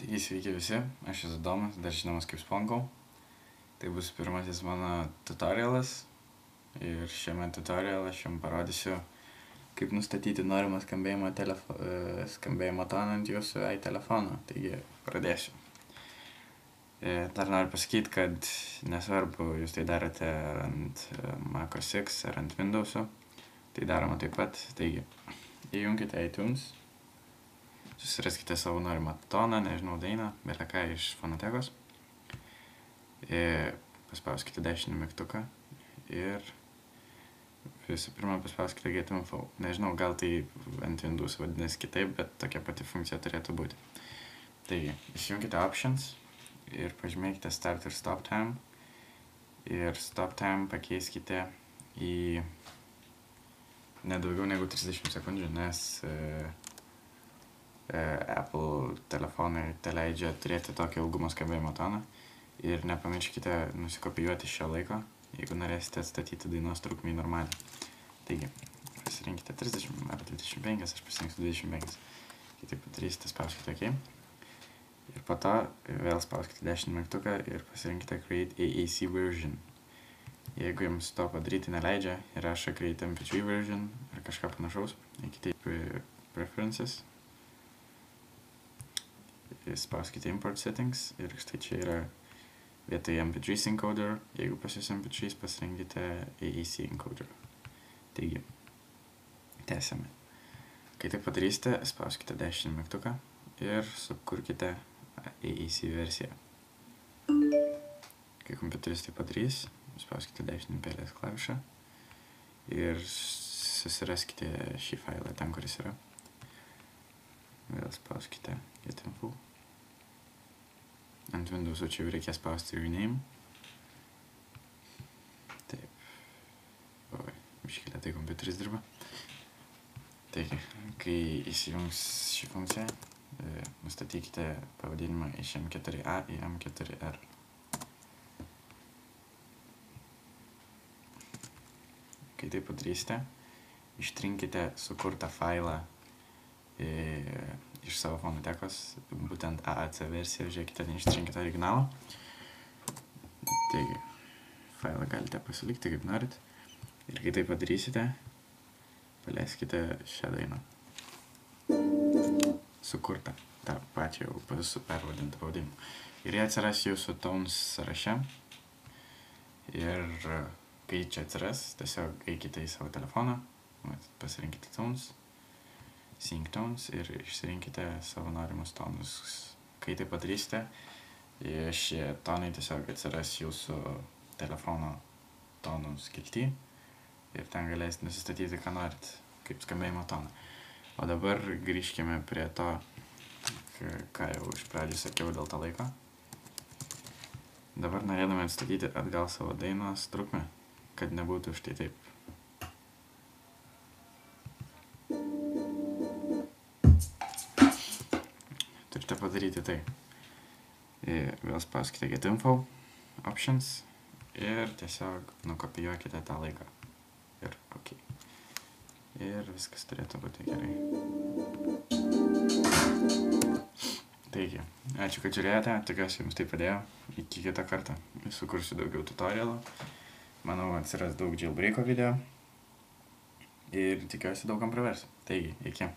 Taigi sveiki visi, aš esu Domas, dar žinomas kaip Sponkau. Tai bus pirmasis mano tutorialas ir šiame tutoriale aš jums parodysiu, kaip nustatyti norimą skambėjimo toną ant jūsų iTelefono. Taigi pradėsiu. Dar noriu pasakyti, kad nesvarbu, jūs tai darote ant Mac OS X ar ant Windows'o, tai daroma taip pat. Taigi, įjunkite iTunes. Susiraskite savo norimą toną, nežinau, dainą, bet ką iš fonotekos. Paspauskite dešinį mygtuką ir visų pirma paspauskite Get Info. Nežinau, gal tai ant Windows vadinasi kitaip, bet tokia pati funkcija turėtų būti. Taigi, išjunkite Options ir pažymėkite Start ir Stop Time. Ir Stop Time pakeiskite į nedaugiau negu 30 sekundžių, nes Apple telefonai leidžia turėti tokį ilgumo skambėjimo toną. Ir nepamirškite nusikopijuoti šio laiko, jeigu norėsite atstatyti dainos trukmę į normalią. Taigi, pasirinkite 30 ar 25, aš pasirinksiu 25. Kai taip padarysite, spauskite OK. Ir po to vėl spauskite dešinį mygtuką ir pasirinkite Create AAC version. Jeigu jums to padaryti neleidžia ir rašo Create MP3 version ar kažką panašaus, eikite į Preferences. Spauskite Import Settings ir štai čia yra vietoj MP3 encoder, jeigu pas jūs MP3 pasirinkite AAC encoder. Taigi, tęsiame. Kai tai padarysite, spauskite dešinį mygtuką ir sukurkite AAC versiją. Kai kompiuteris tai padarys, spauskite dešinį pelės klavišą ir susiraskite šį failą ten, kuris yra. Vėl spauskite Get Info. Ant Windows'o čia jau reikės spausti Rename. Taip. Oi, biškį lėtai kompiuteris dirba. Taigi, kai įsijungs šį funkciją, nustatykite pavadinimą iš M4A į M4R. Kai tai padarysite, ištrinkite sukurtą failą iš savo fonotekos, būtent AAC versiją, žiūrėkite, neištrinkite originalą. Taigi, failą galite pasilikti kaip norit. Ir kai tai padarysite, paleiskite šią dainą. Sukurtą, tą pačią jau pervadintą pavadinimą. Ir jie atsiras jūsų tones sąraše. Ir kai čia atsiras, tiesiog eikite į savo telefoną, pasirinkite tones, Sync Tones ir išsirinkite savo norimus tonus. Kai tai padarysite, šie tonai tiesiog atsiras jūsų telefono tonų skilty ir ten galėsite nusistatyti, ką norit, kaip skambėjimo toną. O dabar grįžkime prie to, ką jau iš pradžių sakiau dėl to laiko. Dabar norėdami atstatyti atgal savo dainos trukmę, kad nebūtų štai taip. Turite padaryti tai. Vėl spauskite Get Info, Options ir tiesiog nukopijuokite tą laiką. Ir OK. Ir viskas turėtų būti gerai. Taigi, ačiū, kad žiūrėjote, tikiuosi jums tai padėjo. Iki kitą kartą. Sukursiu daugiau tutorialų. Manau, atsiras daug jailbreako video. Ir tikiuosi daugam pravers. Taigi, iki.